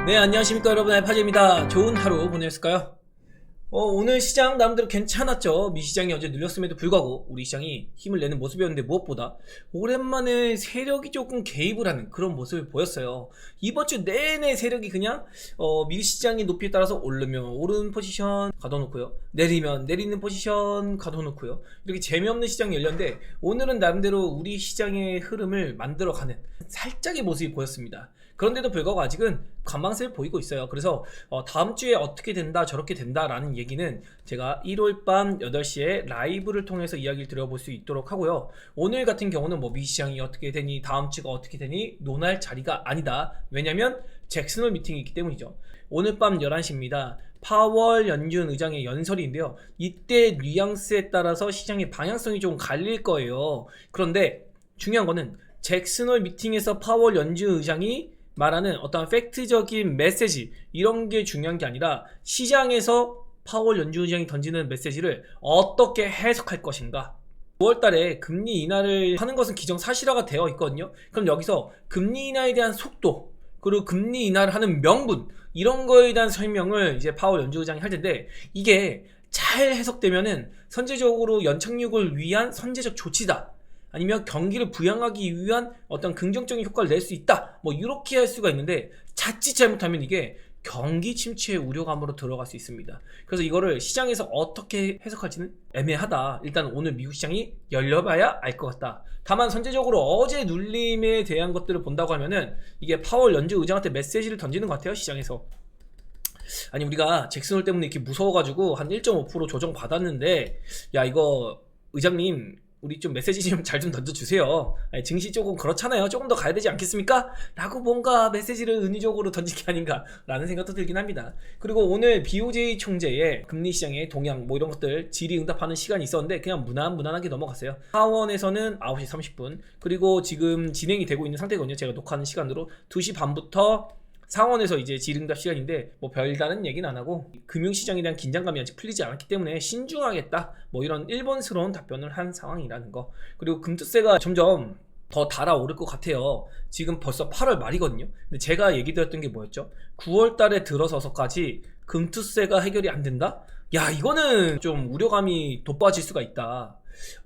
네, 안녕하십니까 여러분, 알파즈입니다. 좋은 하루 보내셨을까요? 오늘 시장 나름대로 괜찮았죠. 미시장이 어제 눌렸음에도 불구하고 우리 시장이 힘을 내는 모습이었는데, 무엇보다 오랜만에 세력이 조금 개입을 하는 그런 모습을 보였어요. 이번 주 내내 세력이 그냥 미시장이 높이에 따라서 오르면 오르는 포지션 가둬놓고요, 내리면 내리는 포지션 가둬놓고요, 이렇게 재미없는 시장이 열렸는데, 오늘은 나름대로 우리 시장의 흐름을 만들어가는 살짝의 모습이 보였습니다. 그런데도 불구하고 아직은 관망세를 보이고 있어요. 그래서 다음 주에 어떻게 된다 저렇게 된다라는 얘기는 제가 1월 밤 8시에 라이브를 통해서 이야기를 드려볼 수 있도록 하고요. 오늘 같은 경우는 뭐 미시장이 어떻게 되니 다음 주가 어떻게 되니 논할 자리가 아니다. 왜냐면 잭슨홀 미팅이 있기 때문이죠. 오늘 밤 11시입니다. 파월 연준 의장의 연설인데요. 이때 뉘앙스에 따라서 시장의 방향성이 좀 갈릴 거예요. 그런데 중요한 거는 잭슨홀 미팅에서 파월 연준 의장이 말하는 어떤 팩트적인 메시지, 이런 게 중요한 게 아니라 시장에서 파월 연준 의장이 던지는 메시지를 어떻게 해석할 것인가. 9월달에 금리 인하를 하는 것은 기정사실화가 되어 있거든요. 그럼 여기서 금리 인하에 대한 속도, 그리고 금리 인하를 하는 명분, 이런 거에 대한 설명을 이제 파월 연준 의장이 할 텐데, 이게 잘 해석되면은 선제적으로 연착륙을 위한 선제적 조치다, 아니면 경기를 부양하기 위한 어떤 긍정적인 효과를 낼 수 있다, 뭐 이렇게 할 수가 있는데, 자칫 잘못하면 이게 경기 침체의 우려감으로 들어갈 수 있습니다. 그래서 이거를 시장에서 어떻게 해석할지는 애매하다. 일단 오늘 미국 시장이 열려봐야 알 것 같다. 다만 선제적으로 어제 눌림에 대한 것들을 본다고 하면은 이게 파월 연준 의장한테 메시지를 던지는 것 같아요, 시장에서. 아니, 우리가 잭슨홀 때문에 이렇게 무서워가지고 한 1.5% 조정 받았는데, 야, 이거 의장님 우리 좀 메시지 좀 잘 좀 던져주세요. 증시 조금 그렇잖아요. 조금 더 가야 되지 않겠습니까? 라고 뭔가 메시지를 은유적으로 던진 게 아닌가 라는 생각도 들긴 합니다. 그리고 오늘 BOJ 총재의 금리 시장의 동향 뭐 이런 것들 질의응답하는 시간이 있었는데 그냥 무난하게 넘어갔어요. 하원에서는 9시 30분, 그리고 지금 진행이 되고 있는 상태거든요. 제가 녹화하는 시간으로 2시 반부터 상원에서 이제 질의응답 시간인데, 뭐 별다른 얘기는 안 하고 금융시장에 대한 긴장감이 아직 풀리지 않았기 때문에 신중하겠다, 뭐 이런 일본스러운 답변을 한 상황이라는 거. 그리고 금투세가 점점 더 달아오를 것 같아요. 지금 벌써 8월 말이거든요. 근데 제가 얘기 드렸던 게 뭐였죠? 9월 달에 들어서서까지 금투세가 해결이 안 된다? 야, 이거는 좀 우려감이 돋보아질 수가 있다.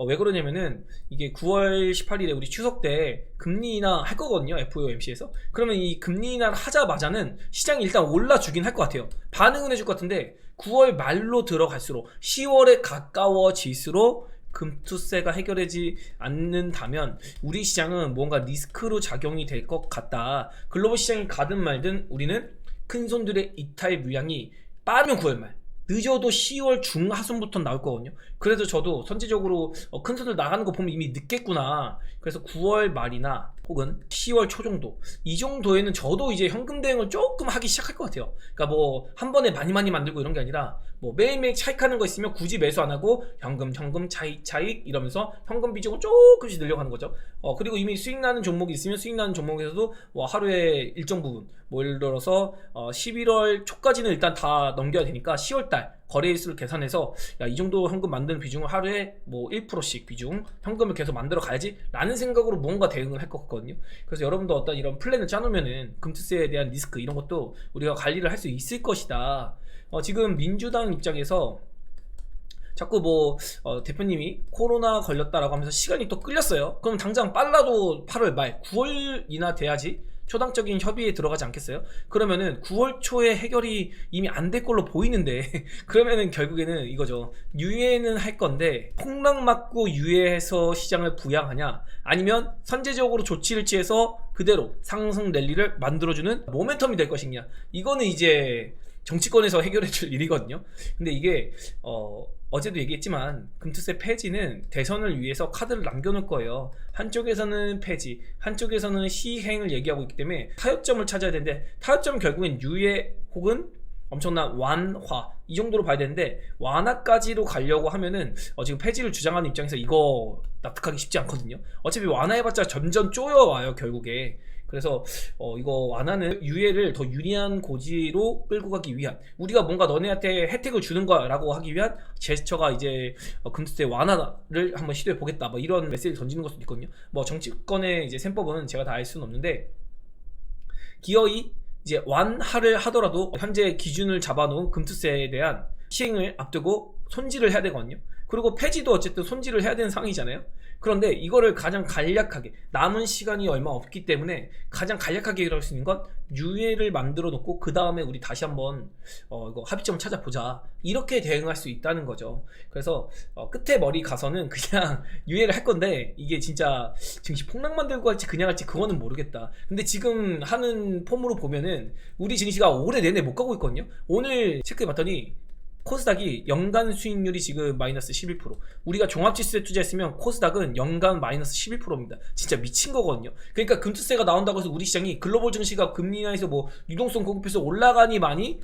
왜 그러냐면은 이게 9월 18일에 우리 추석 때 금리 인하 할 거거든요, FOMC에서. 그러면 이 금리 인하를 하자마자는 시장이 일단 올라주긴 할 것 같아요. 반응은 해줄 것 같은데 9월 말로 들어갈수록, 10월에 가까워질수록 금투세가 해결되지 않는다면 우리 시장은 뭔가 리스크로 작용이 될 것 같다. 글로벌 시장이 가든 말든 우리는 큰손들의 이탈 물량이 빠르면 9월 말, 늦어도 10월 중하순부터 나올 거거든요. 그래서 저도 선제적으로 큰 손들 나가는 거 보면 이미 늦겠구나. 그래서 9월 말이나 혹은 10월 초 정도, 이 정도에는 저도 이제 현금 대응을 조금 하기 시작할 것 같아요. 그러니까 뭐 한 번에 많이 만들고 이런 게 아니라, 뭐 매일매일 차익하는 거 있으면 굳이 매수 안 하고 현금 차익 이러면서 현금 비중을 조금씩 늘려가는 거죠. 그리고 이미 수익 나는 종목이 있으면 수익 나는 종목에서도 뭐 하루에 일정 부분, 뭐 예를 들어서 11월 초까지는 일단 다 넘겨야 되니까 10월달 거래일수를 계산해서, 야, 이 정도 현금 만드는 비중을 하루에 뭐 1%씩 비중 현금을 계속 만들어 가야지 라는 생각으로 뭔가 대응을 할 것 같거든요. 그래서 여러분도 어떤 이런 플랜을 짜놓으면은 금투세에 대한 리스크 이런 것도 우리가 관리를 할 수 있을 것이다. 지금 민주당 입장에서 자꾸 뭐 대표님이 코로나 걸렸다라고 하면서 시간이 또 끌렸어요. 그럼 당장 빨라도 8월 말 9월이나 돼야지 초당적인 협의에 들어가지 않겠어요? 그러면은 9월 초에 해결이 이미 안 될 걸로 보이는데 그러면은 결국에는 이거죠. 유예는 할 건데 폭락 맞고 유예해서 시장을 부양하냐, 아니면 선제적으로 조치를 취해서 그대로 상승 랠리를 만들어주는 모멘텀이 될 것이냐, 이거는 이제 정치권에서 해결해줄 일이거든요. 근데 이게 어제도 얘기했지만 금투세 폐지는 대선을 위해서 카드를 남겨놓을 거예요. 한쪽에서는 폐지, 한쪽에서는 시행을 얘기하고 있기 때문에 타협점을 찾아야 되는데, 타협점은 결국엔 유예 혹은 엄청난 완화, 이 정도로 봐야 되는데, 완화까지로 가려고 하면은 지금 폐지를 주장하는 입장에서 이거 납득하기 쉽지 않거든요. 어차피 완화해봤자 점점 쪼여와요, 결국에. 그래서 이거 완화는 유예를 더 유리한 고지로 끌고 가기 위한, 우리가 뭔가 너네한테 혜택을 주는 거라고 하기 위한 제스처가 이제 금투세 완화를 한번 시도해 보겠다, 뭐 이런 메시지를 던지는 것도 있거든요. 뭐 정치권의 이제 셈법은 제가 다 알 수는 없는데, 기어이 이제 완화를 하더라도 현재 기준을 잡아놓은 금투세에 대한 시행을 앞두고 손질을 해야 되거든요. 그리고 폐지도 어쨌든 손질을 해야 되는 상황이잖아요. 그런데 이거를 가장 간략하게, 남은 시간이 얼마 없기 때문에 가장 간략하게 이룰 수 있는 건 유예를 만들어 놓고 그 다음에 우리 다시 한번 이거 합의점을 찾아보자, 이렇게 대응할 수 있다는 거죠. 그래서 끝에 머리 가서는 그냥 유예를 할 건데, 이게 진짜 증시 폭락 만들고 할지 그냥 할지 그거는 모르겠다. 근데 지금 하는 폼으로 보면은 우리 증시가 올해 내내 못 가고 있거든요. 오늘 체크해봤더니 코스닥이 연간 수익률이 지금 마이너스 11%, 우리가 종합지수에 투자했으면 코스닥은 연간 마이너스 11%입니다. 진짜 미친 거거든요. 그러니까 금투세가 나온다고 해서 우리 시장이, 글로벌 증시가 금리 인하해서 뭐 유동성 공급해서 올라가니 많이,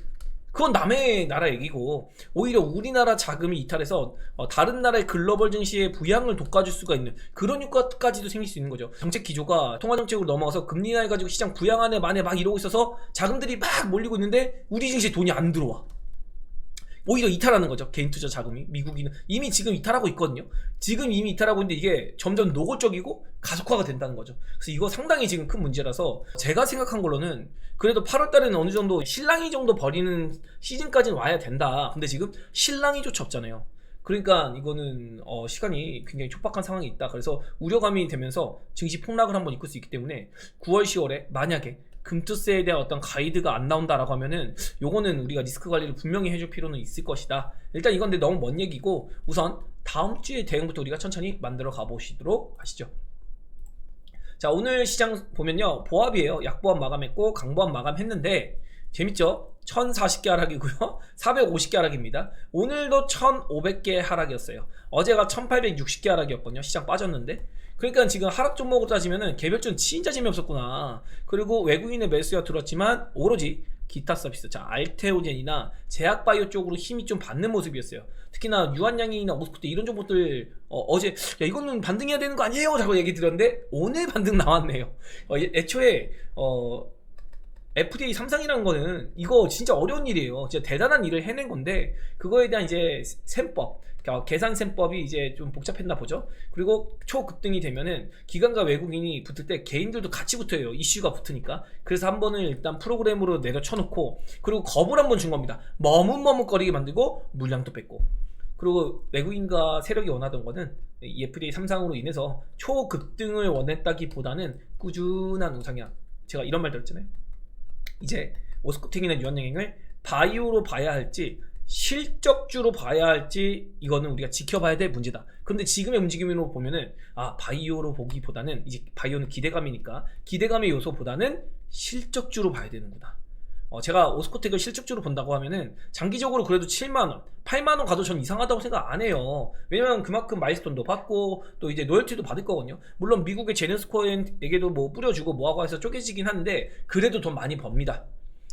그건 남의 나라 얘기고, 오히려 우리나라 자금이 이탈해서 다른 나라의 글로벌 증시의 부양을 돋궈줄 수가 있는 그런 효과까지도 생길 수 있는 거죠. 정책 기조가 통화정책으로 넘어가서 금리 인하해가지고 시장 부양안에 만에 막 이러고 있어서 자금들이 막 몰리고 있는데 우리 증시에 돈이 안 들어와. 오히려 이탈하는 거죠. 개인 투자 자금이. 미국인은 이미 지금 이탈하고 있거든요. 지금 이미 이탈하고 있는데 이게 점점 노골적이고 가속화가 된다는 거죠. 그래서 이거 상당히 지금 큰 문제라서, 제가 생각한 걸로는 그래도 8월 달에는 어느 정도 실랑이 정도 버리는 시즌까지는 와야 된다. 근데 지금 실랑이조차 없잖아요. 그러니까 이거는 시간이 굉장히 촉박한 상황이 있다. 그래서 우려감이 되면서 증시 폭락을 한번 이끌 수 있기 때문에 9월 10월에 만약에 금투세에 대한 어떤 가이드가 안 나온다라고 하면은 요거는 우리가 리스크 관리를 분명히 해줄 필요는 있을 것이다. 일단 이건 근데 너무 먼 얘기고, 우선 다음 주에 대응부터 우리가 천천히 만들어 가보시도록 하시죠. 자, 오늘 시장 보면요, 보합이에요. 약보합 마감했고 강보합 마감했는데 재밌죠? 1040개 하락이고요 450개 하락입니다. 오늘도 1500개 하락이었어요. 어제가 1860개 하락이었거든요. 시장 빠졌는데. 그러니까 지금 하락 종목으로 따지면은 개별주는 진짜 재미없었구나. 그리고 외국인의 매수가 들어왔지만 오로지 기타 서비스, 자 알테오젠이나 제약바이오 쪽으로 힘이 좀 받는 모습이었어요. 특히나 유한양이나 오스코트 이런 종목들 어제 야 이거는 반등해야 되는 거 아니에요? 라고 얘기 드렸는데 오늘 반등 나왔네요. 애초에 FDA 삼상이라는 거는 이거 진짜 어려운 일이에요. 진짜 대단한 일을 해낸 건데, 그거에 대한 이제 셈법, 그러니까 계산 셈법이 이제 좀 복잡했나 보죠. 그리고 초급등이 되면은 기관과 외국인이 붙을 때 개인들도 같이 붙어요. 이슈가 붙으니까. 그래서 한 번은 일단 프로그램으로 내려쳐놓고, 그리고 겁을 한번 준 겁니다. 머뭇머뭇거리게 만들고 물량도 뺐고. 그리고 외국인과 세력이 원하던 거는 이 FDA 삼상으로 인해서 초급등을 원했다기보다는 꾸준한 우상향. 제가 이런 말 들었잖아요. 이제 오스코텍이나 유한양행을 바이오로 봐야 할지 실적주로 봐야 할지, 이거는 우리가 지켜봐야 될 문제다. 그런데 지금의 움직임으로 보면은 바이오로 보기보다는, 이제 바이오는 기대감이니까 기대감의 요소보다는 실적주로 봐야 되는구나. 제가 오스코텍을 실적주로 본다고 하면은 장기적으로 그래도 7만원 8만원 가도 전 이상하다고 생각 안 해요. 왜냐면 그만큼 마일스톤도 받고 또 이제 로열티도 받을 거거든요. 물론 미국의 제네스코엔에게도 뭐 뿌려주고 뭐하고 해서 쪼개지긴 하는데 그래도 돈 많이 법니다.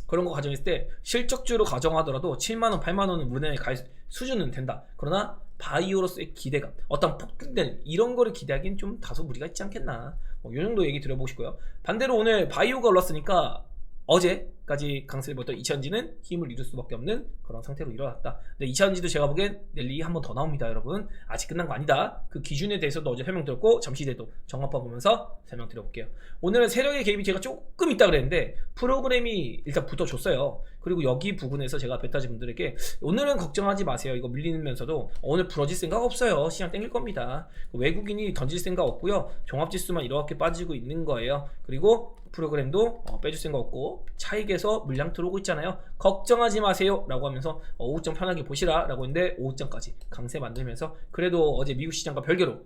그런 거 가정했을 때 실적주로 가정하더라도 7만원 8만원은 무난히 갈 수준은 된다. 그러나 바이오로서의 기대감, 어떤 폭등된 이런 거를 기대하기엔 좀 다소 무리가 있지 않겠나, 이 정도 얘기 드려보고 싶고요. 반대로 오늘 바이오가 올랐으니까 어제까지 강세를 보였던 2차전지는 힘을 잃을 수밖에 없는 그런 상태로 일어났다. 근데 2차전지도 제가 보기엔 랠리 한 번 더 나옵니다. 여러분 아직 끝난 거 아니다. 그 기준에 대해서도 어제 설명드렸고 잠시 뒤에도 정합화 보면서 설명드려볼게요. 오늘은 세력의 개입이 제가 조금 있다 그랬는데 프로그램이 일단 붙어줬어요. 그리고 여기 부분에서 제가 베타지 분들에게 오늘은 걱정하지 마세요. 이거 밀리면서도 오늘 부러질 생각 없어요. 시장 땡길 겁니다. 외국인이 던질 생각 없고요. 종합지수만 이렇게 빠지고 있는 거예요. 그리고 프로그램도 빼줄 생각 없고 차익에서 물량 들어오고 있잖아요. 걱정하지 마세요 라고 하면서 오후장 편하게 보시라 라고 했는데 오후장까지 강세 만들면서 그래도 어제 미국 시장과 별개로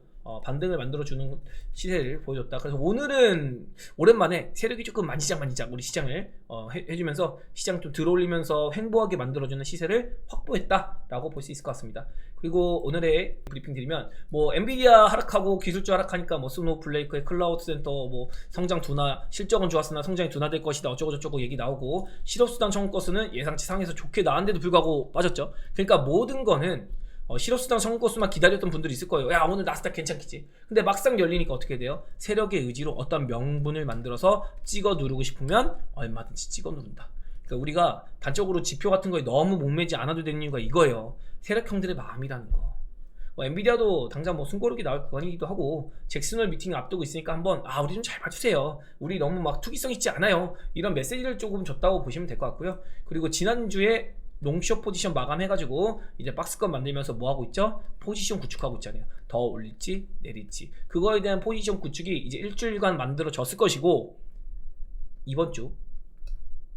반등을 만들어주는 시세를 보여줬다. 그래서 오늘은 오랜만에 세력이 조금 만지작 우리 시장을 해주면서 시장 좀 들어올리면서 횡보하게 만들어주는 시세를 확보했다 라고 볼 수 있을 것 같습니다. 그리고 오늘의 브리핑 드리면 뭐 엔비디아 하락하고 기술주 하락하니까 뭐 스노우플레이크의 클라우드 센터 뭐 성장 둔화, 실적은 좋았으나 성장이 둔화될 것이다 어쩌고 저쩌고 얘기 나오고, 실업수당 청구 건수는 예상치 상에서 좋게 나왔는데도 불구하고 빠졌죠. 그러니까 모든 거는 실업수당 청구 건수만 기다렸던 분들이 있을 거예요. 야 오늘 나스닥 괜찮겠지. 근데 막상 열리니까 어떻게 돼요? 세력의 의지로 어떤 명분을 만들어서 찍어 누르고 싶으면 얼마든지 찍어 누른다. 그러니까 우리가 단적으로 지표 같은 거에 너무 목매지 않아도 되는 이유가 이거예요. 세력형들의 마음이라는 거. 뭐 엔비디아도 당장 뭐 숨고르기 나올 구간이기도 하고 잭슨홀 미팅 앞두고 있으니까 한번 우리 좀 잘 봐주세요. 우리 너무 막 투기성 있지 않아요. 이런 메시지를 조금 줬다고 보시면 될 것 같고요. 그리고 지난주에 롱숏 포지션 마감해가지고 이제 박스권 만들면서 뭐하고 있죠? 포지션 구축하고 있잖아요. 더 올릴지 내릴지 그거에 대한 포지션 구축이 이제 일주일간 만들어졌을 것이고 이번 주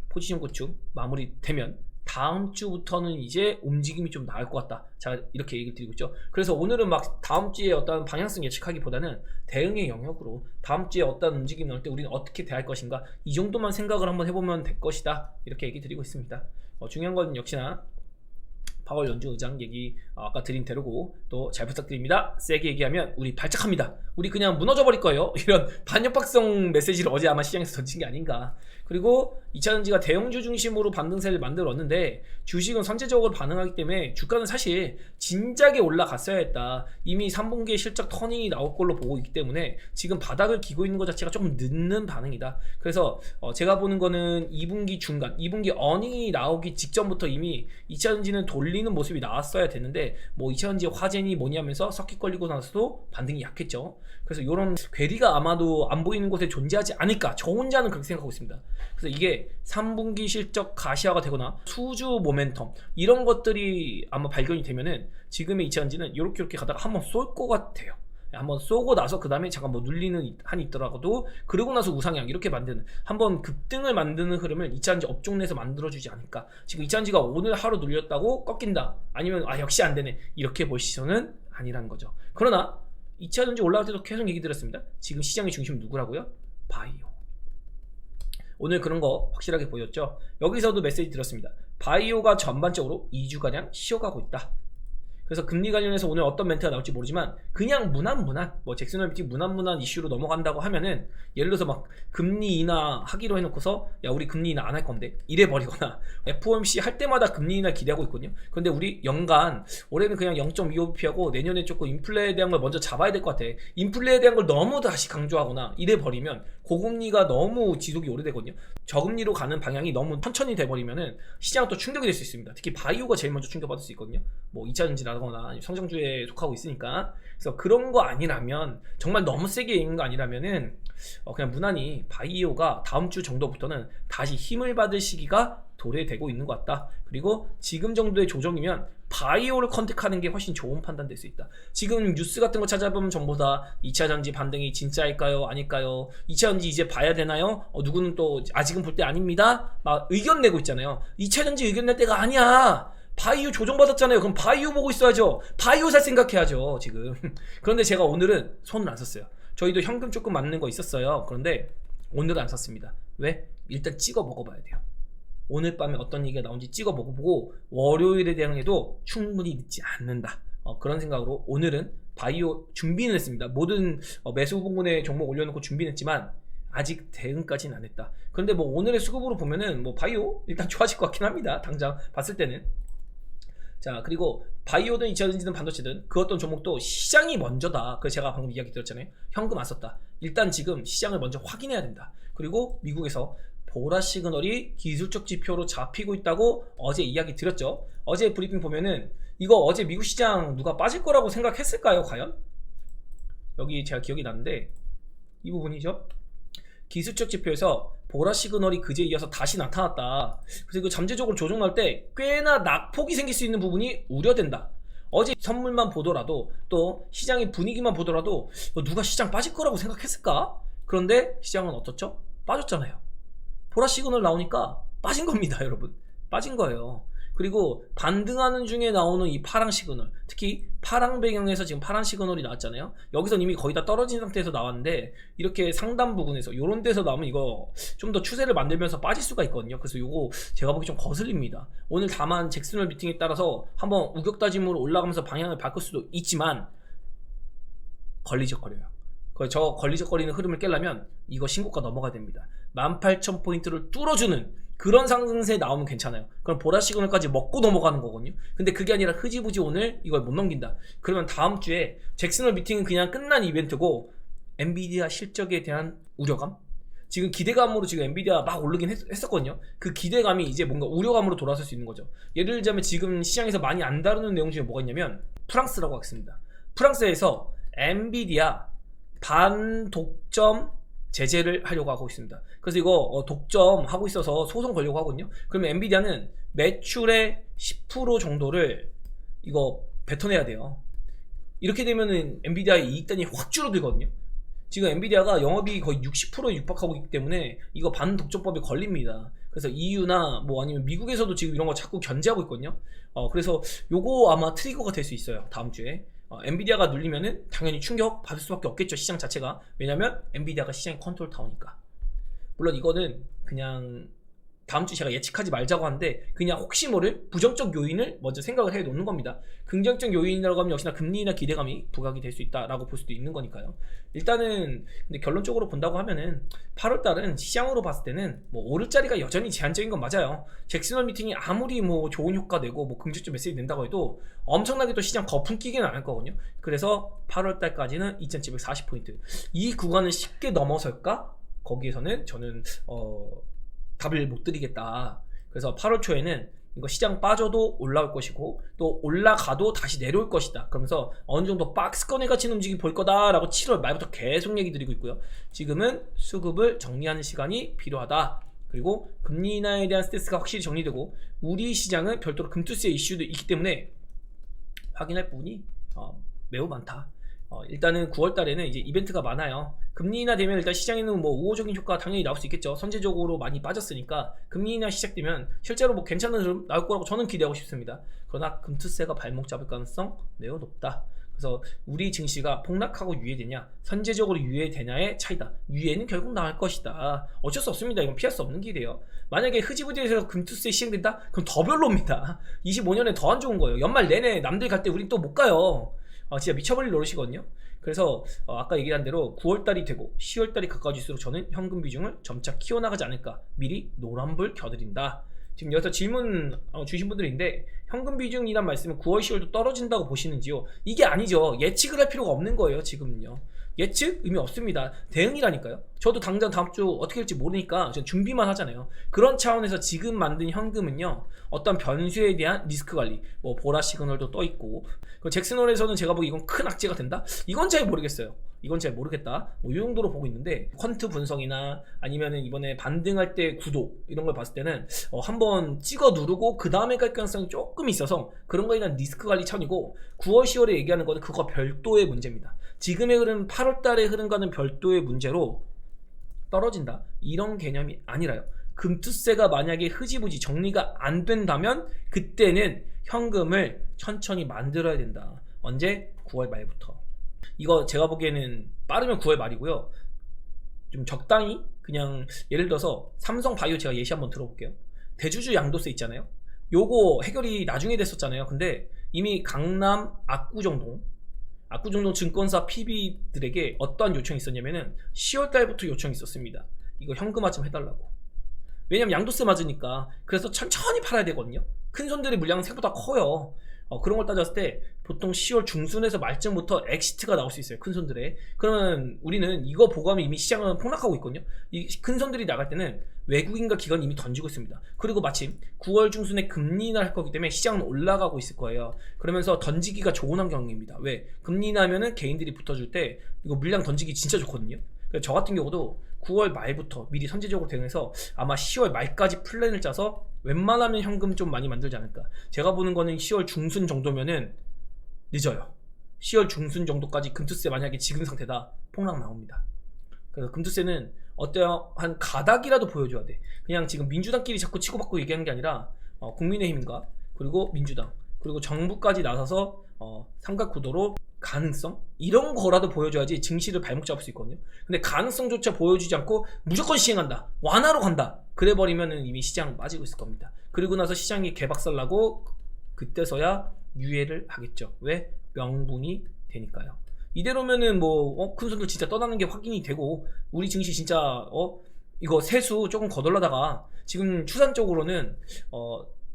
포지션 구축 마무리되면 다음 주부터는 이제 움직임이 좀 나을 것 같다. 자, 이렇게 얘기를 드리고 있죠. 그래서 오늘은 막 다음 주에 어떤 방향성 예측하기보다는 대응의 영역으로 다음 주에 어떤 움직임이 나올 때 우리는 어떻게 대할 것인가 이 정도만 생각을 한번 해보면 될 것이다. 이렇게 얘기 드리고 있습니다. 중요한 건 역시나 파월 연준 의장 얘기 아까 드린 대로고 또 잘 부탁드립니다. 세게 얘기하면 우리 발작합니다. 우리 그냥 무너져 버릴 거예요. 이런 반협박성 메시지를 어제 아마 시장에서 던진 게 아닌가. 그리고 2차전지가 대형주 중심으로 반등세를 만들었는데 주식은 선제적으로 반응하기 때문에 주가는 사실 진작에 올라갔어야 했다. 이미 3분기에 실적 터닝이 나올 걸로 보고 있기 때문에 지금 바닥을 기고 있는 것 자체가 조금 늦는 반응이다. 그래서 제가 보는 거는 2분기 중간 2분기 어닝이 나오기 직전부터 이미 2차전지는 돌리는 모습이 나왔어야 되는데 뭐 2차전지 화재니 뭐냐면서 서킷 걸리고 나서도 반등이 약했죠. 그래서 이런 괴리가 아마도 안 보이는 곳에 존재하지 않을까 저 혼자는 그렇게 생각하고 있습니다. 그래서 이게 3분기 실적 가시화가 되거나 수주 모멘텀 이런 것들이 아마 발견이 되면은 지금의 2차전지는 이렇게 가다가 한번 쏠 것 같아요. 한번 쏘고 나서 그 다음에 잠깐 뭐 눌리는 한이 있더라도 그러고 나서 우상향 이렇게 만드는 한번 급등을 만드는 흐름을 2차전지 업종 내에서 만들어주지 않을까. 지금 2차전지가 오늘 하루 눌렸다고 꺾인다 아니면 역시 안되네 이렇게 볼 시선은 아니라는 거죠. 그러나 2차전지 올라갈 때도 계속 얘기 드렸습니다. 지금 시장의 중심 누구라고요? 바이오. 오늘 그런 거 확실하게 보였죠. 여기서도 메시지 드렸습니다. 바이오가 전반적으로 2주가량 쉬어가고 있다. 그래서 금리 관련해서 오늘 어떤 멘트가 나올지 모르지만 그냥 무난무난 뭐 잭슨홀 미팅 무난무난 이슈로 넘어간다고 하면은 예를 들어서 막 금리 인하 하기로 해놓고서 야 우리 금리 인하 안 할 건데 이래버리거나 FOMC 할 때마다 금리 인하 기대하고 있거든요. 그런데 우리 연간 올해는 그냥 0.25bp하고 내년에 조금 인플레에 대한 걸 먼저 잡아야 될 것 같아. 인플레에 대한 걸 너무 다시 강조하거나 이래버리면 고금리가 너무 지속이 오래되거든요. 저금리로 가는 방향이 너무 천천히 돼버리면은 시장은 또 충격이 될 수 있습니다. 특히 바이오가 제일 먼저 충격받을 수 있거든요. 뭐 2차전지라거나 성장주에 속하고 있으니까. 그래서 그런 거 아니라면 정말 너무 세게 있는 거 아니라면은 그냥 무난히 바이오가 다음 주 정도부터는 다시 힘을 받을 시기가 도래되고 있는 것 같다. 그리고 지금 정도의 조정이면 바이오를 컨택하는 게 훨씬 좋은 판단 될 수 있다. 지금 뉴스 같은 거 찾아보면 전부 다 2차전지 반등이 진짜일까요? 아닐까요? 2차전지 이제 봐야 되나요? 누구는 또 아직은 볼 때 아닙니다. 막 의견 내고 있잖아요. 2차전지 의견 낼 때가 아니야. 바이오 조정받았잖아요. 그럼 바이오 보고 있어야죠. 바이오 살 생각해야죠 지금. 그런데 제가 오늘은 손을 안 썼어요. 저희도 현금 조금 맞는 거 있었어요. 그런데 오늘은 안 샀습니다. 왜? 일단 찍어 먹어봐야 돼요. 오늘 밤에 어떤 얘기가 나온지 찍어 먹어보고 월요일에 대응해도 충분히 늦지 않는다. 그런 생각으로 오늘은 바이오 준비는 했습니다. 모든 매수 부분에 종목 올려놓고 준비는 했지만 아직 대응까지는 안 했다. 그런데 뭐 오늘의 수급으로 보면은 뭐 바이오 일단 좋아질 것 같긴 합니다. 당장 봤을 때는. 자, 그리고 바이오든 2차전지든 반도체든 그 어떤 종목도 시장이 먼저다. 그래서 제가 방금 이야기 드렸잖아요. 현금 안 썼다. 일단 지금 시장을 먼저 확인해야 된다. 그리고 미국에서 보라 시그널이 기술적 지표로 잡히고 있다고 어제 이야기 드렸죠. 어제 브리핑 보면은 이거 어제 미국 시장 누가 빠질 거라고 생각했을까요 과연? 여기 제가 기억이 나는데 이 부분이죠. 기술적 지표에서 보라 시그널이 그제 이어서 다시 나타났다. 그래서 이거 잠재적으로 조정 나올 때 꽤나 낙폭이 생길 수 있는 부분이 우려된다. 어제 선물만 보더라도 또 시장의 분위기만 보더라도 누가 시장 빠질 거라고 생각했을까? 그런데 시장은 어떻죠? 빠졌잖아요. 보라 시그널 나오니까 빠진 겁니다 여러분. 빠진 거예요. 그리고 반등하는 중에 나오는 이 파랑 시그널, 특히 파랑 배경에서 지금 파란 시그널이 나왔잖아요. 여기선 이미 거의 다 떨어진 상태에서 나왔는데 이렇게 상단 부분에서 요런 데서 나오면 이거 좀 더 추세를 만들면서 빠질 수가 있거든요. 그래서 요거 제가 보기 좀 거슬립니다. 오늘 다만 잭슨홀 미팅에 따라서 한번 우격다짐으로 올라가면서 방향을 바꿀 수도 있지만 걸리적거려요. 저 걸리적거리는 흐름을 깨려면 이거 신고가 넘어가야 됩니다. 18,000포인트를 뚫어주는 그런 상승세 나오면 괜찮아요. 그럼 보라 시그널까지 먹고 넘어가는 거거든요. 근데 그게 아니라 흐지부지 오늘 이걸 못 넘긴다. 그러면 다음 주에 잭슨홀 미팅은 그냥 끝난 이벤트고 엔비디아 실적에 대한 우려감? 지금 기대감으로 지금 엔비디아 막 오르긴 했었거든요. 그 기대감이 이제 뭔가 우려감으로 돌아설 수 있는 거죠. 예를 들자면 지금 시장에서 많이 안 다루는 내용 중에 뭐가 있냐면 프랑스라고 하겠습니다. 프랑스에서 엔비디아 반독점 제재를 하려고 하고 있습니다. 그래서 이거 독점하고 있어서 소송 걸려고 하거든요. 그러면 엔비디아는 매출의 10% 정도를 이거 뱉어내야 돼요. 이렇게 되면은 엔비디아의 이익단이 확 줄어들거든요. 지금 엔비디아가 영업이 거의 60%에 육박하고 있기 때문에 이거 반독점법에 걸립니다. 그래서 EU나 뭐 아니면 미국에서도 지금 이런 거 자꾸 견제하고 있거든요. 그래서 요거 아마 트리거가 될 수 있어요. 다음 주에. 엔비디아가 눌리면은 당연히 충격 받을 수밖에 없겠죠. 시장 자체가. 왜냐면 엔비디아가 시장의 컨트롤 타워니까. 물론 이거는 그냥 다음 주 제가 예측하지 말자고 하는데 그냥 혹시 모를 부정적 요인을 먼저 생각을 해 놓는 겁니다. 긍정적 요인이라고 하면 역시나 금리나 기대감이 부각이 될 수 있다라고 볼 수도 있는 거니까요. 일단은 근데 결론적으로 본다고 하면은 8월달은 시장으로 봤을 때는 뭐 오를 자리가 여전히 제한적인 건 맞아요. 잭슨홀 미팅이 아무리 뭐 좋은 효과 내고 뭐 긍정적 메시지 낸다고 해도 엄청나게 또 시장 거품 끼기는 안 할 거거든요. 그래서 8월달까지는 2740포인트 이 구간을 쉽게 넘어설까? 거기에서는 저는 답을 못 드리겠다. 그래서 8월 초에는 이거 시장 빠져도 올라올 것이고 또 올라가도 다시 내려올 것이다. 그러면서 어느 정도 박스권에 갇힌 움직임이 보일 거다라고 7월 말부터 계속 얘기 드리고 있고요. 지금은 수급을 정리하는 시간이 필요하다. 그리고 금리 인하에 대한 스탠스가 확실히 정리되고 우리 시장은 별도로 금투스의 이슈도 있기 때문에 확인할 부분이 매우 많다. 일단은 9월 달에는 이제 이벤트가 많아요. 금리 인하 되면 일단 시장에는 뭐 우호적인 효과가 당연히 나올 수 있겠죠. 선제적으로 많이 빠졌으니까 금리 인하 시작되면 실제로 뭐 괜찮은 흐름 나올 거라고 저는 기대하고 싶습니다. 그러나 금투세가 발목 잡을 가능성 매우 높다. 그래서 우리 증시가 폭락하고 유예되냐 선제적으로 유예되냐의 차이다. 유예는 결국 나올 것이다. 어쩔 수 없습니다. 이건 피할 수 없는 길이에요. 만약에 흐지부지해서 금투세 시행된다? 그럼 더 별로입니다. 25년에 더 안 좋은 거예요. 연말 내내 남들 갈 때 우린 또 못 가요. 진짜 미쳐버릴 노릇이거든요. 그래서 아까 얘기한 대로 9월달이 되고 10월달이 가까워질수록 저는 현금 비중을 점차 키워나가지 않을까 미리 노란불 켜드린다. 지금 여기서 질문 주신 분들인데 현금 비중이란 말씀은 9월 10월도 떨어진다고 보시는지요? 이게 아니죠. 예측을 할 필요가 없는 거예요. 지금은요. 예측 의미 없습니다. 대응이라니까요. 저도 당장 다음 주 어떻게 될지 모르니까 전 준비만 하잖아요. 그런 차원에서 지금 만든 현금은요 어떤 변수에 대한 리스크 관리, 뭐 보라 시그널도 떠 있고 잭슨홀에서는 제가 보기 이건 큰 악재가 된다? 이건 잘 모르겠어요. 이건 잘 모르겠다. 뭐 이 정도로 보고 있는데 퀀트 분석이나 아니면은 이번에 반등할 때 구도 이런 걸 봤을 때는 한번 찍어 누르고 그 다음에 갈 가능성이 조금 있어서 그런 거에 대한 리스크 관리 차원이고 9월 10월에 얘기하는 거는 그거 별도의 문제입니다. 지금의 흐름 8월달의 흐름과는 별도의 문제로 떨어진다 이런 개념이 아니라요. 금투세가 만약에 흐지부지 정리가 안 된다면 그때는 현금을 천천히 만들어야 된다. 언제? 9월 말부터. 이거 제가 보기에는 빠르면 9월 말이고요. 좀 적당히 그냥 예를 들어서 삼성바이오 제가 예시 한번 들어볼게요. 대주주 양도세 있잖아요. 요거 해결이 나중에 됐었잖아요. 근데 이미 강남 압구정동 증권사 PB들에게 어떠한 요청이 있었냐면은 10월달부터 요청이 있었습니다. 이거 현금화 좀 해달라고. 왜냐면 양도세 맞으니까. 그래서 천천히 팔아야 되거든요. 큰 손들의 물량은 생각보다 커요. 그런 걸 따졌을 때 보통 10월 중순에서 말쯤부터 엑시트가 나올 수 있어요. 큰 손들에. 그러면 우리는 이거 보고 하면 이미 시장은 폭락하고 있거든요. 이 큰 손들이 나갈 때는 외국인과 기관이 이미 던지고 있습니다. 그리고 마침 9월 중순에 금리 인하를 할 거기 때문에 시장은 올라가고 있을 거예요. 그러면서 던지기가 좋은 환경입니다. 왜? 금리 인하하면은 개인들이 붙어줄 때 이거 물량 던지기 진짜 좋거든요. 그래서 저 같은 경우도 9월 말부터 미리 선제적으로 대응해서 아마 10월 말까지 플랜을 짜서 웬만하면 현금 좀 많이 만들지 않을까. 제가 보는 거는 10월 중순 정도면은 늦어요. 10월 중순 정도까지 금투세 만약에 지금 상태다 폭락 나옵니다. 그래서 금투세는 어떠한 가닥이라도 보여줘야 돼. 그냥 지금 민주당끼리 자꾸 치고받고 얘기하는 게 아니라 국민의힘과 그리고 민주당 그리고 정부까지 나서서 삼각구도로 가능성? 이런 거라도 보여줘야지 증시를 발목 잡을 수 있거든요. 근데 가능성조차 보여주지 않고 무조건 시행한다. 완화로 간다. 그래버리면 이미 시장 빠지고 있을 겁니다. 그리고 나서 시장이 개박살나고 그때서야 유예를 하겠죠. 왜? 명분이 되니까요. 이대로면은 큰 손들 진짜 떠나는 게 확인이 되고 우리 증시 진짜 이거 세수 조금 거덜나다가 지금 추산적으로는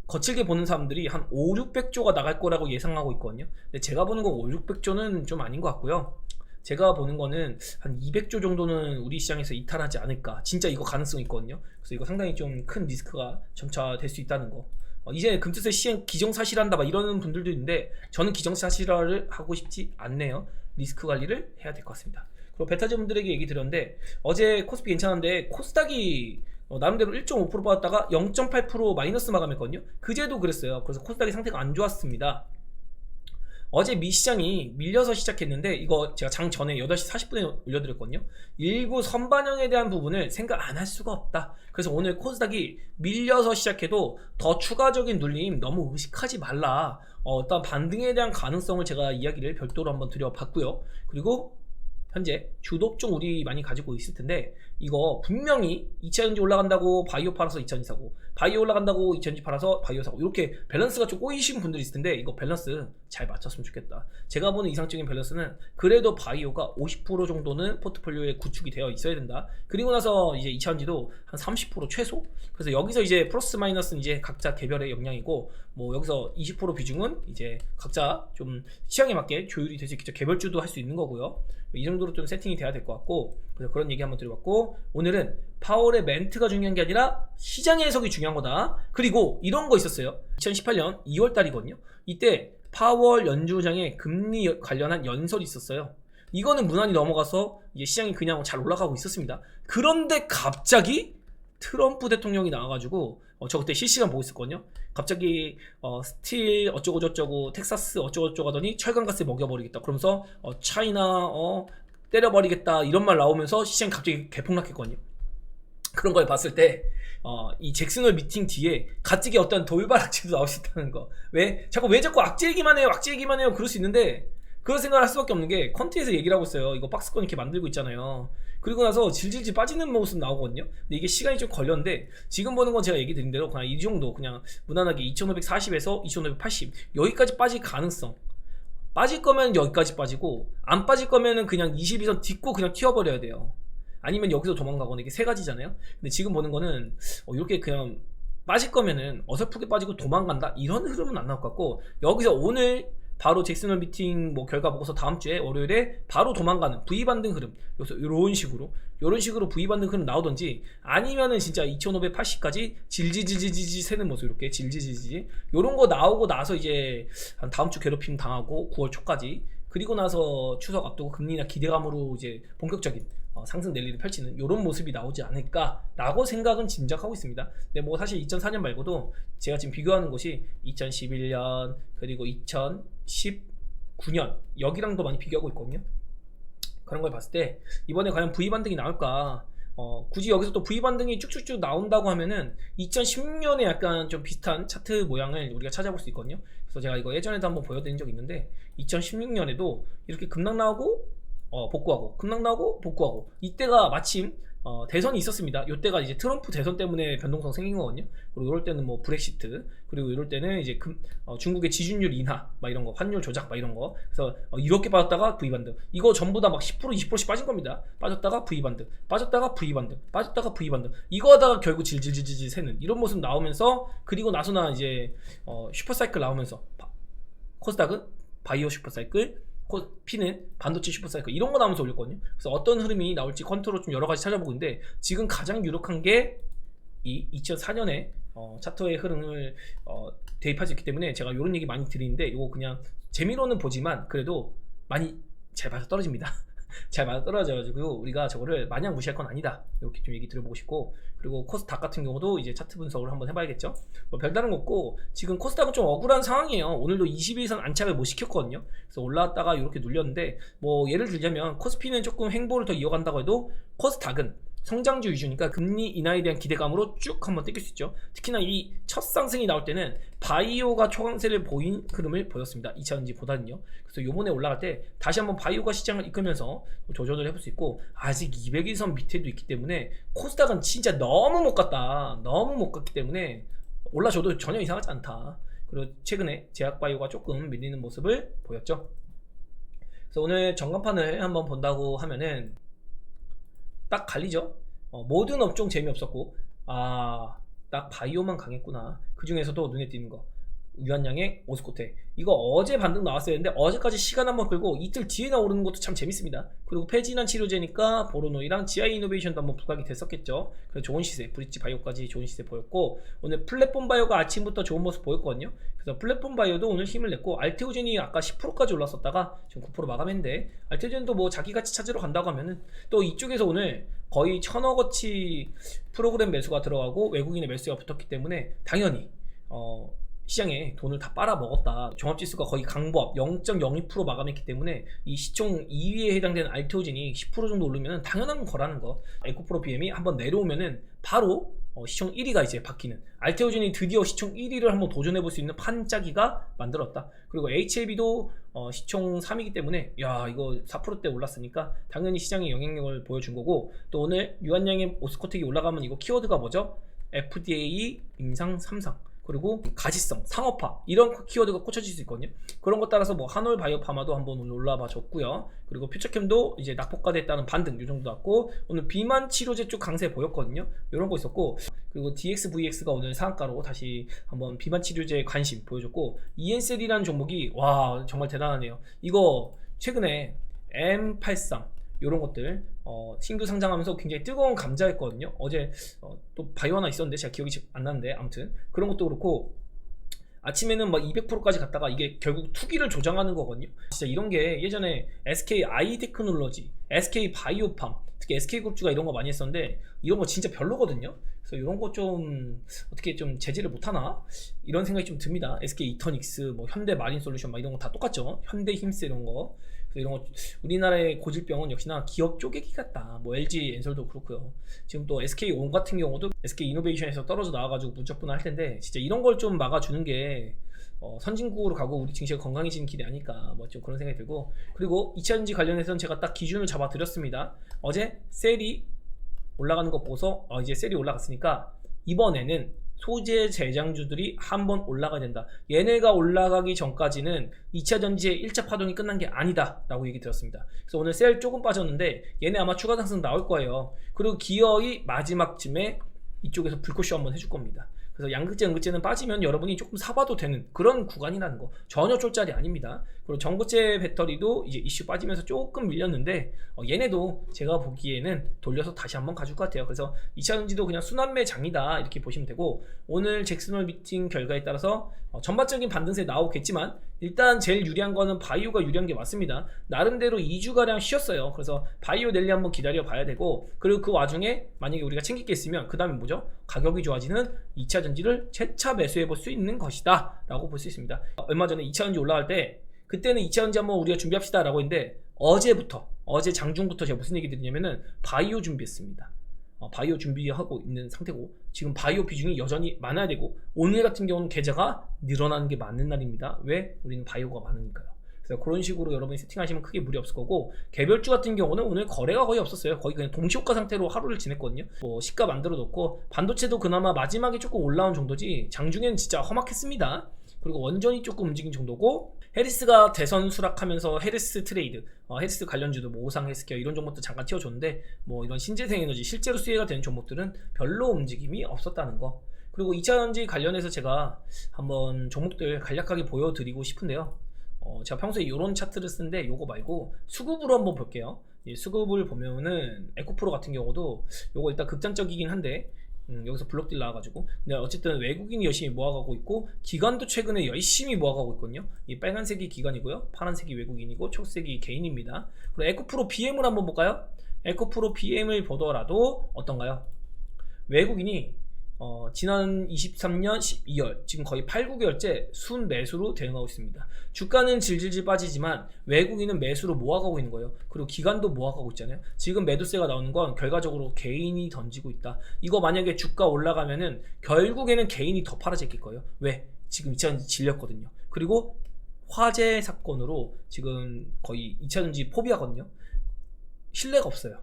거칠게 보는 사람들이 한 5, 600조가 나갈 거라고 예상하고 있거든요. 근데 제가 보는 건 5, 600조는 좀 아닌 것 같고요. 제가 보는 거는 한 200조 정도는 우리 시장에서 이탈하지 않을까. 진짜 이거 가능성이 있거든요. 그래서 이거 상당히 좀 큰 리스크가 점차 될 수 있다는 거. 이제 금투세 시행 기정사실한다 막 이러는 분들도 있는데 저는 기정사실화를 하고 싶지 않네요. 리스크 관리를 해야 될 것 같습니다. 그리고 베타저분들에게 얘기 드렸는데 어제 코스피 괜찮은데 코스닥이 나름대로 1.5% 받았다가 0.8% 마이너스 마감했거든요. 그제도 그랬어요. 그래서 코스닥의 상태가 안 좋았습니다. 어제 미시장이 밀려서 시작했는데 이거 제가 장 전에 8시 40분에 올려드렸거든요. 일부 선반영에 대한 부분을 생각 안 할 수가 없다. 그래서 오늘 코스닥이 밀려서 시작해도 더 추가적인 눌림 너무 의식하지 말라. 일단 반등에 대한 가능성을 제가 이야기를 별도로 한번 드려봤고요. 그리고 현재 주도종 우리 많이 가지고 있을 텐데 이거 분명히 2차전지 올라간다고 바이오 팔아서 2차전지 사고 바이오 올라간다고 2차전지 팔아서 바이오 사고 이렇게 밸런스가 좀 꼬이신 분들이 있을 텐데 이거 밸런스 잘 맞췄으면 좋겠다. 제가 보는 이상적인 밸런스는 그래도 바이오가 50% 정도는 포트폴리오에 구축이 되어 있어야 된다. 그리고 나서 이제 2차전지도 한 30% 최소. 그래서 여기서 이제 플러스 마이너스는 이제 각자 개별의 역량이고 뭐 여기서 20% 비중은 이제 각자 좀 취향에 맞게 조율이 될 수 있겠죠. 개별주도 할 수 있는 거고요. 이 정도로 좀 세팅이 돼야 될 것 같고 그래서 그런 얘기 한번 드려봤고 오늘은 파월의 멘트가 중요한 게 아니라 시장의 해석이 중요한 거다. 그리고 이런 거 있었어요. 2018년 2월 달이거든요. 이때 파월 연주장의 금리 관련한 연설이 있었어요. 이거는 무난히 넘어가서 이제 시장이 그냥 잘 올라가고 있었습니다. 그런데 갑자기 트럼프 대통령이 나와가지고 저 그때 실시간 보고 있었거든요. 갑자기 스틸 어쩌고 저쩌고 텍사스 어쩌고 저쩌고 하더니 철강가스 먹여버리겠다. 그러면서 차이나 때려버리겠다 이런 말 나오면서 시장이 갑자기 개폭락했거든요. 그런 걸 봤을 때 이 잭슨홀 미팅 뒤에 가뜩이 어떤 돌발 악재도 나올 수 있다는 거. 왜 자꾸 악재 얘기만 해요 악재 얘기만 해요 그럴 수 있는데 그런 생각을 할 수밖에 없는 게 컨트에서 얘기를 하고 있어요. 이거 박스권 이렇게 만들고 있잖아요. 그리고 나서 질질질 빠지는 모습 나오거든요. 근데 이게 시간이 좀 걸렸는데 지금 보는 건 제가 얘기 드린 대로 그냥 이 정도 그냥 무난하게 2540에서 2580 여기까지 빠질 가능성. 빠질 거면 여기까지 빠지고 안 빠질 거면은 그냥 22선 딛고 그냥 튀어버려야 돼요. 아니면 여기서 도망가거나 이게 세 가지잖아요. 근데 지금 보는 거는 이렇게 그냥 빠질 거면은 어설프게 빠지고 도망간다 이런 흐름은 안 나올 것 같고 여기서 오늘 바로 잭슨홀 미팅 뭐 결과 보고서 다음 주에 월요일에 바로 도망가는 V 반등 흐름 이런 식으로 V 반등 흐름 나오던지 아니면은 진짜 2580까지 질질질질질 새는 모습 이렇게 질질질질 요런 거 나오고 나서 이제 한 다음 주 괴롭힘 당하고 9월 초까지 그리고 나서 추석 앞두고 금리나 기대감으로 이제 본격적인 상승 랠리를 펼치는 이런 모습이 나오지 않을까라고 생각은 짐작하고 있습니다. 근데 뭐 사실 2004년 말고도 제가 지금 비교하는 곳이 2011년 그리고 2019년 여기랑도 많이 비교하고 있거든요. 그런 걸 봤을 때 이번에 과연 V 반등이 나올까? 굳이 여기서 또 V 반등이 쭉쭉쭉 나온다고 하면은 2016년에 약간 좀 비슷한 차트 모양을 우리가 찾아볼 수 있거든요. 그래서 제가 이거 예전에도 한번 보여드린 적이 있는데 2016년에도 이렇게 급락 나오고 복구하고 급락 나오고 복구하고 이때가 마침 대선이 있었습니다. 이때가 이제 트럼프 대선 때문에 변동성 생긴 거거든요. 그리고 이럴 때는 뭐 브렉시트 그리고 이럴 때는 이제 중국의 지준율 인하 막 이런 거 환율 조작 막 이런 거 그래서 이렇게 빠졌다가 V 반등 이거 전부 다 막 10% 20%씩 빠진 겁니다. 빠졌다가 V 반등 빠졌다가 V 반등 빠졌다가 V 반등 이거 하다가 결국 질질질질 새는 이런 모습 나오면서 그리고 나서나 이제 슈퍼사이클 나오면서 코스닥은 바이오 슈퍼사이클 P는 반도체 슈퍼사이클 이런 거 나오면서 올렸거든요. 그래서 어떤 흐름이 나올지 컨트롤 좀 여러 가지 찾아보고 있는데 지금 가장 유력한 게 이 2004년에 차트의 흐름을 대입할 수 있기 때문에 제가 이런 얘기 많이 드리는데 이거 그냥 재미로는 보지만 그래도 많이 잘 맞아 떨어집니다. 잘 맞아 떨어져가지고 우리가 저거를 마냥 무시할 건 아니다 이렇게 좀 얘기 들어보고 싶고 그리고 코스닥 같은 경우도 이제 차트 분석을 한번 해봐야겠죠. 뭐 별다른 거 없고 지금 코스닥은 좀 억울한 상황이에요. 오늘도 21선 안착을 못 시켰거든요. 그래서 올라왔다가 이렇게 눌렸는데 뭐 예를 들자면 코스피는 조금 행보를 더 이어간다고 해도 코스닥은 성장주 위주니까 금리 인하에 대한 기대감으로 쭉 한번 땡길 수 있죠. 특히나 이 첫 상승이 나올 때는 바이오가 초강세를 보인 흐름을 보였습니다. 2차전지보다는요. 그래서 요번에 올라갈 때 다시 한번 바이오가 시장을 이끌면서 조정을 해볼 수 있고 아직 200일선 밑에도 있기 때문에 코스닥은 진짜 너무 못 갔다. 너무 못 갔기 때문에 올라줘도 전혀 이상하지 않다. 그리고 최근에 제약바이오가 조금 밀리는 모습을 보였죠. 그래서 오늘 전간판을 한번 본다고 하면은 딱 갈리죠. 모든 업종 재미없었고 딱 바이오만 강했구나. 그 중에서도 눈에 띄는 거 유한양의 오스코테. 이거 어제 반등 나왔어야 했는데 어제까지 시간 한번 끌고 이틀 뒤에 나오는 것도 참 재밌습니다. 그리고 폐진환 치료제니까 보로노이랑 GI 이노베이션도 한번 부각이 됐었겠죠. 그래서 좋은 시세, 브릿지 바이오까지 좋은 시세 보였고, 오늘 플랫폼 바이오가 아침부터 좋은 모습 보였거든요. 그래서 플랫폼 바이오도 오늘 힘을 냈고, 알테오젠이 아까 10%까지 올랐었다가 지금 9% 마감했는데, 알테오젠도 뭐 자기 가치 찾으러 간다고 하면은 또 이쪽에서 오늘 거의 1000억어치 프로그램 매수가 들어가고 외국인의 매수가 붙었기 때문에 당연히 시장에 돈을 다 빨아먹었다. 종합지수가 거의 강보합 0.02% 마감했기 때문에 이 시총 2위에 해당되는 알테오젠이 10% 정도 오르면 당연한 거라는 거. 에코프로 BM이 한번 내려오면은 바로 시총 1위가 이제 바뀌는, 알테오젠이 드디어 시총 1위를 한번 도전해볼 수 있는 판짜기가 만들었다. 그리고 HLB도 시총 3위이기 때문에 야, 이거 4%대 올랐으니까 당연히 시장에 영향력을 보여준 거고, 또 오늘 유한양의 오스코텍이 올라가면 이거 키워드가 뭐죠? FDA 임상 3상, 그리고 가시성, 상업화, 이런 키워드가 꽂혀질 수 있거든요. 그런 것 따라서 뭐 한올 바이오파마도 한번 오늘 올라봐 줬고요. 그리고 퓨처캠도 이제 낙폭과대했다는 반등 요 정도 났고, 오늘 비만 치료제 쪽 강세 보였거든요. 이런 거 있었고, 그리고 DXVX가 오늘 상한가로 다시 한번 비만 치료제 관심 보여줬고, ENCL이라는 종목이 와 정말 대단하네요. 이거 최근에 M83 요런 것들 신규 상장하면서 굉장히 뜨거운 감자였거든요. 어제 또 바이오 하나 있었는데 제가 기억이 안 나는데, 아무튼 그런 것도 그렇고 아침에는 막 200%까지 갔다가 이게 결국 투기를 조장하는 거거든요. 진짜 이런 게 예전에 SK 아이테크놀로지, SK 바이오팜, 특히 SK그룹주가 이런 거 많이 했었는데 이런 거 진짜 별로거든요. 그래서 이런 거 좀 어떻게 좀 제재를 못하나 이런 생각이 좀 듭니다. SK 이터닉스, 뭐 현대 마린 솔루션 막 이런 거 다 똑같죠. 현대 힘스 이런 거. 이런 거 우리나라의 고질병은 역시나 기업 쪼개기 같다. 뭐 LG 엔솔도 그렇고요. 지금 또 SK온 같은 경우도 SK 이노베이션에서 떨어져 나와가지고 무적분 할 텐데, 진짜 이런 걸 좀 막아주는 게 선진국으로 가고 우리 증시가 건강해지는 길이 아닐까, 뭐 좀 그런 생각이 들고, 그리고 2차전지 관련해서는 제가 딱 기준을 잡아 드렸습니다. 어제 셀이 올라가는 거 보고서 이제 셀이 올라갔으니까 이번에는 소재 제장주들이 한번 올라가야 된다. 얘네가 올라가기 전까지는 2차 전지의 1차 파동이 끝난 게 아니다 라고 얘기 들었습니다. 그래서 오늘 셀 조금 빠졌는데 얘네 아마 추가 상승 나올 거예요. 그리고 기어이 마지막쯤에 이쪽에서 불꽃쇼 한번 해줄 겁니다. 그래서 양극재, 음극재는 빠지면 여러분이 조금 사봐도 되는 그런 구간이라는 거, 전혀 쫄짜리 아닙니다. 그리고 전고체 배터리도 이제 이슈 빠지면서 조금 밀렸는데 얘네도 제가 보기에는 돌려서 다시 한번 가줄 것 같아요. 그래서 2차전지도 그냥 순환매 장이다 이렇게 보시면 되고, 오늘 잭슨홀 미팅 결과에 따라서 전반적인 반등세 나오겠지만 일단 제일 유리한 거는 바이오가 유리한 게 맞습니다. 나름대로 2주가량 쉬었어요. 그래서 바이오 랠리 한번 기다려 봐야 되고, 그리고 그 와중에 만약에 우리가 챙길 게 있으면 그 다음에 뭐죠? 가격이 좋아지는 2차 전지를 재차 매수해 볼 수 있는 것이다 라고 볼 수 있습니다. 얼마 전에 2차 전지 올라갈 때 그때는 2차 전지 한번 우리가 준비합시다 라고 했는데, 어제 장중부터 제가 무슨 얘기 드리냐면은 바이오 준비했습니다. 바이오 준비하고 있는 상태고, 지금 바이오 비중이 여전히 많아야 되고, 오늘 같은 경우는 계좌가 늘어나는 게 맞는 날입니다. 왜? 우리는 바이오가 많으니까요. 그래서 그런 식으로 여러분이 세팅하시면 크게 무리 없을 거고, 개별주 같은 경우는 오늘 거래가 거의 없었어요. 거의 그냥 동시효과 상태로 하루를 지냈거든요. 뭐 시가 만들어 놓고, 반도체도 그나마 마지막에 조금 올라온 정도지 장중에는 진짜 험악했습니다. 그리고 원전이 조금 움직인 정도고, 해리스가 대선 수락하면서 해리스 트레이드, 해리스 관련주도 뭐 오상 헬스케어 이런 종목도 잠깐 튀어줬는데, 뭐 이런 신재생 에너지 실제로 수혜가 되는 종목들은 별로 움직임이 없었다는 거. 그리고 2차전지 관련해서 제가 한번 종목들 간략하게 보여드리고 싶은데요. 제가 평소에 이런 차트를 쓰는데 요거 말고 수급으로 한번 볼게요. 수급을 보면은 에코프로 같은 경우도 요거 일단 극단적이긴 한데 여기서 블록딜 나와가지고, 근데 어쨌든 외국인이 열심히 모아가고 있고, 기관도 최근에 열심히 모아가고 있거든요. 이 빨간색이 기관이고요, 파란색이 외국인이고, 초록색이 개인입니다. 그리고 에코프로 BM을 한번 볼까요? 에코프로 BM을 보더라도 어떤가요? 외국인이 지난 23년 12월 지금 거의 8, 9개월째 순 매수로 대응하고 있습니다. 주가는 질질질 빠지지만 외국인은 매수로 모아가고 있는 거예요. 그리고 기관도 모아가고 있잖아요. 지금 매도세가 나오는 건 결과적으로 개인이 던지고 있다. 이거 만약에 주가 올라가면은 결국에는 개인이 더 팔아제낄 거예요. 왜? 지금 2차전지 질렸거든요. 그리고 화재 사건으로 지금 거의 2차전지 포비하거든요. 신뢰가 없어요.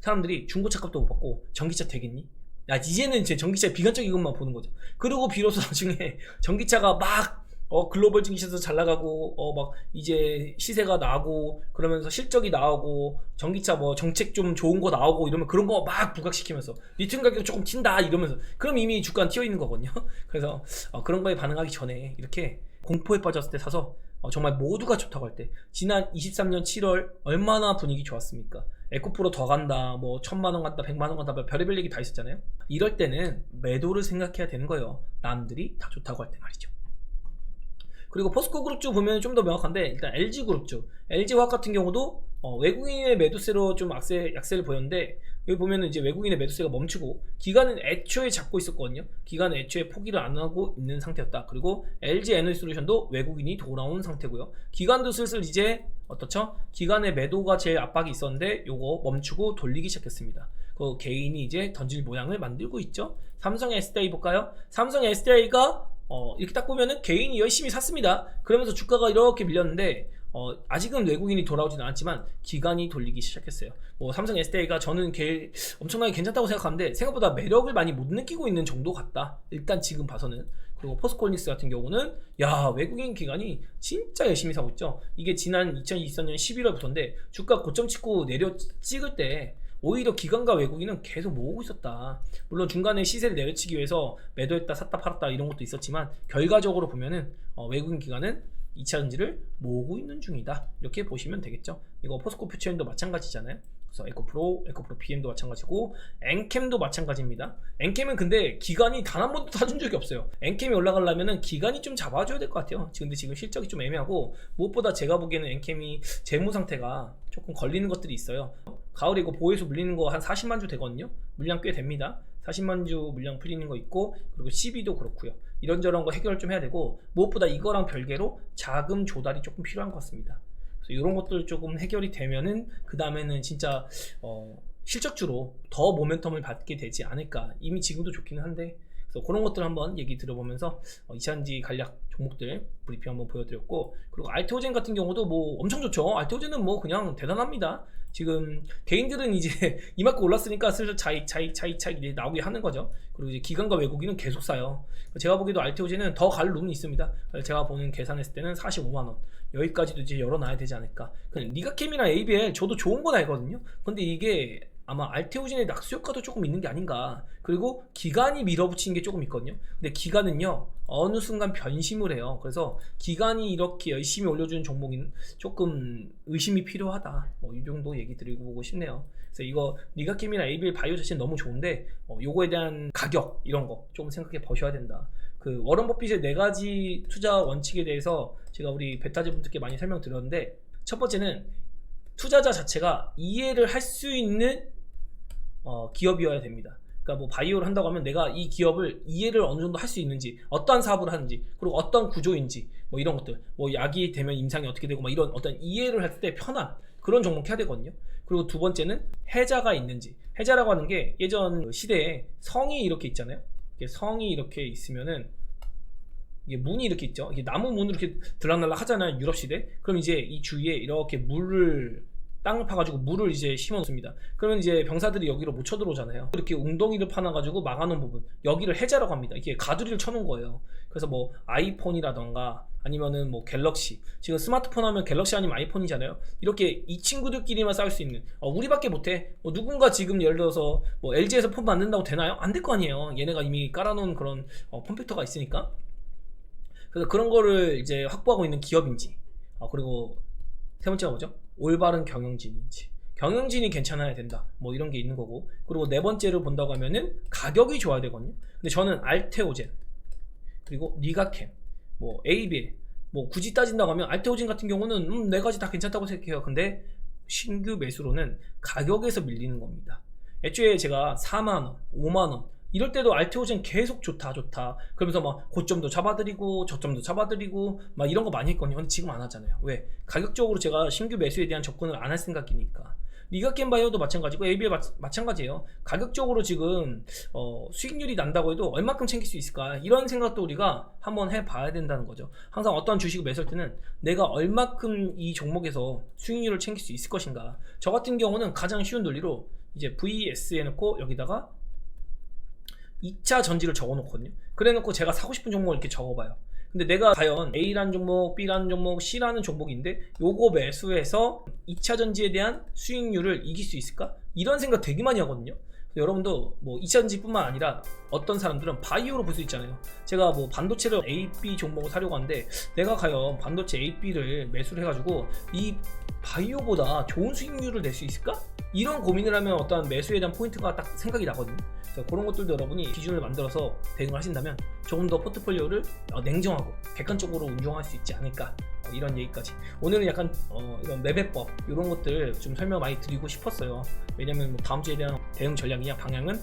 사람들이 중고차값도 못 받고 전기차 되겠니? 야, 이제는 제 전기차 비관적인 것만 보는 거죠. 그리고 비로소 나중에 전기차가 막 글로벌 증시에서 잘 나가고 막 이제 시세가 나고 그러면서 실적이 나오고 전기차 뭐 정책 좀 좋은 거 나오고 이러면 그런 거 막 부각시키면서 리튬 가격 조금 튄다 이러면서 그럼 이미 주가는 튀어 있는 거거든요. 그래서 그런 거에 반응하기 전에 이렇게 공포에 빠졌을 때 사서 정말 모두가 좋다고 할 때 지난 23년 7월 얼마나 분위기 좋았습니까? 에코프로 더 간다, 뭐 1000만원 간다, 100만원 간다, 뭐 별의별 얘기 다 있었잖아요. 이럴 때는 매도를 생각해야 되는 거예요. 남들이 다 좋다고 할 때 말이죠. 그리고 포스코 그룹주 보면 좀 더 명확한데, 일단 LG 그룹주, LG화학 같은 경우도 외국인의 매도세로 좀 약세를 보였는데, 여기 보면은 이제 외국인의 매도세가 멈추고 기관은 애초에 잡고 있었거든요. 기관은 애초에 포기를 안 하고 있는 상태였다. 그리고 LG 에너지솔루션도 외국인이 돌아온 상태고요. 기관도 슬슬 이제 어떻죠? 기관의 매도가 제일 압박이 있었는데 요거 멈추고 돌리기 시작했습니다. 그 개인이 이제 던질 모양을 만들고 있죠. 삼성 SDI 볼까요? 삼성 SDI가 이렇게 딱 보면은 개인이 열심히 샀습니다. 그러면서 주가가 이렇게 밀렸는데 아직은 외국인이 돌아오진 않았지만 기관이 돌리기 시작했어요. 뭐 삼성 SDI가 저는 엄청나게 괜찮다고 생각하는데 생각보다 매력을 많이 못 느끼고 있는 정도 같다. 일단 지금 봐서는. 그리고 포스코홀딩스 같은 경우는 외국인 기관이 진짜 열심히 사고 있죠. 이게 지난 2024년 11월부터인데 주가 고점 찍고 내려 찍을 때 오히려 기관과 외국인은 계속 모으고 있었다. 물론 중간에 시세를 내려치기 위해서 매도했다 샀다 팔았다 이런 것도 있었지만 결과적으로 보면은 외국인 기관은 2차전지를 모으고 있는 중이다. 이렇게 보시면 되겠죠. 이거 포스코 퓨처엠도 마찬가지잖아요. 그래서 에코프로 BM도 마찬가지고 엔캠도 마찬가지입니다. 엔캠은 근데 기관이 단 한 번도 사준 적이 없어요. 엔캠이 올라가려면은 기관이 좀 잡아줘야 될 것 같아요. 근데 지금 실적이 좀 애매하고 무엇보다 제가 보기에는 엔캠이 재무 상태가 조금 걸리는 것들이 있어요. 가을에 이거 보호해서 물리는 거 한 40만 주 되거든요. 물량 꽤 됩니다. 40만 주 물량 풀리는 거 있고, 그리고 12도 그렇고요. 이런저런 거 해결을 좀 해야 되고, 무엇보다 이거랑 별개로 자금 조달이 조금 필요한 것 같습니다. 그래서 이런 것들 조금 해결이 되면은 그 다음에는 진짜 실적주로 더 모멘텀을 받게 되지 않을까. 이미 지금도 좋기는 한데, 그래서 그런 것들 한번 얘기 들어보면서 2차전지 간략 종목들 브리핑 한번 보여드렸고, 그리고 알테오젠 같은 경우도 뭐 엄청 좋죠. 알테오젠은 뭐 그냥 대단합니다. 지금 개인들은 이제 이만큼 올랐으니까 슬슬 차익 이제 나오게 하는 거죠. 그리고 이제 기관과 외국인은 계속 사요. 제가 보기에도 알테오젠은 더 갈 룸이 있습니다. 제가 보는 계산했을 때는 45만원 여기까지도 이제 열어놔야 되지 않을까. 리가캠이나 ABL 저도 좋은 건 알거든요. 근데 이게 아마 알테오젠의 낙수 효과도 조금 있는 게 아닌가. 그리고 기관이 밀어붙이는 게 조금 있거든요. 근데 기관은요 어느 순간 변심을 해요. 그래서 기관이 이렇게 열심히 올려주는 종목은 조금 의심이 필요하다. 뭐 이 정도 얘기 드리고 보고 싶네요. 그래서 이거 리가캠이나 ABL 바이오 자체는 너무 좋은데 요거에 대한 가격 이런 거 조금 생각해 보셔야 된다. 그 워런 버핏의 4가지 투자 원칙에 대해서 제가 우리 베타즈 분들께 많이 설명드렸는데, 첫 번째는 투자자 자체가 이해를 할 수 있는 기업이어야 됩니다. 그러니까 뭐 바이오를 한다고 하면 내가 이 기업을 이해를 어느 정도 할 수 있는지, 어떠한 사업을 하는지, 그리고 어떤 구조인지, 뭐 이런 것들, 뭐 약이 되면 임상이 어떻게 되고, 막 이런 어떤 이해를 할 때 편한 그런 종목 해야 되거든요. 그리고 두 번째는 해자가 있는지. 해자라고 하는 게 예전 시대에 성이 이렇게 있잖아요. 성이 이렇게 있으면은 이게 문이 이렇게 있죠. 이게 나무 문으로 이렇게 들락날락 하잖아요. 유럽 시대. 그럼 이제 이 주위에 이렇게 땅을 파가지고 물을 이제 심어놓습니다. 그러면 이제 병사들이 여기로 못 쳐들어오잖아요. 이렇게 웅덩이를 파놔가지고 막아놓은 부분, 여기를 해자라고 합니다. 이게 가두리를 쳐놓은 거예요. 그래서 뭐 아이폰이라던가 아니면은 뭐 갤럭시, 지금 스마트폰 하면 갤럭시 아니면 아이폰이잖아요. 이렇게 이 친구들끼리만 싸울 수 있는, 우리밖에 못해. 누군가 지금 예를 들어서 뭐 LG에서 폰 만든다고 되나요? 안 될 거 아니에요. 얘네가 이미 깔아놓은 그런 컴퓨터가 있으니까. 그래서 그런 거를 이제 확보하고 있는 기업인지, 그리고 세 번째가 뭐죠? 올바른 경영진인지, 경영진이 괜찮아야 된다, 뭐 이런 게 있는 거고. 그리고 네 번째로 본다고 하면은 가격이 좋아야 되거든요. 근데 저는 알테오젠, 그리고 리가캠, 뭐 ABL, 뭐 굳이 따진다고 하면 알테오젠 같은 경우는 네 가지 다 괜찮다고 생각해요. 근데 신규 매수로는 가격에서 밀리는 겁니다. 애초에 제가 4만원, 5만원 이럴 때도 알테오젠 계속 좋다 그러면서 막 고점도 잡아드리고 저점도 잡아드리고 막 이런 거 많이 했거든요. 근데 지금 안 하잖아요. 왜? 가격적으로 제가 신규 매수에 대한 접근을 안 할 생각이니까. 리가캠 바이오도 마찬가지고 ABL 마찬가지예요. 가격적으로 지금 수익률이 난다고 해도 얼마큼 챙길 수 있을까, 이런 생각도 우리가 한번 해봐야 된다는 거죠. 항상 어떤 주식을 매수할 때는 내가 얼마큼 이 종목에서 수익률을 챙길 수 있을 것인가. 저 같은 경우는 가장 쉬운 논리로 이제 VS 해놓고 여기다가 2차 전지를 적어 놓거든요. 그래 놓고 제가 사고 싶은 종목을 이렇게 적어봐요. 근데 내가 과연 A라는 종목, B라는 종목, C라는 종목인데 요거 매수해서 2차 전지에 대한 수익률을 이길 수 있을까? 이런 생각 되게 많이 하거든요. 여러분도 뭐 2차 전지뿐만 아니라 어떤 사람들은 바이오로 볼 수 있잖아요. 제가 뭐 반도체를 A, B 종목을 사려고 하는데 내가 과연 반도체 A, B를 매수를 해가지고 이 바이오보다 좋은 수익률을 낼 수 있을까? 이런 고민을 하면 어떤 매수에 대한 포인트가 딱 생각이 나거든요. 그래서 그런 것들도 여러분이 기준을 만들어서 대응을 하신다면 조금 더 포트폴리오를 냉정하고 객관적으로 운용할 수 있지 않을까, 이런 얘기까지. 오늘은 약간 이런 매매법 이런 것들 좀 설명 많이 드리고 싶었어요. 왜냐면 뭐 다음 주에 대한 대응 전략이냐 방향은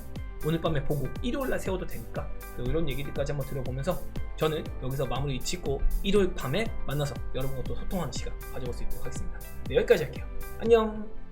오늘 밤에 보고 일요일날 세워도 되니까 이런 얘기들까지 한번 들어보면서 저는 여기서 마무리 짓고 일요일 밤에 만나서 여러분과 또 소통하는 시간 가져볼 수 있도록 하겠습니다. 네, 여기까지 할게요. 안녕.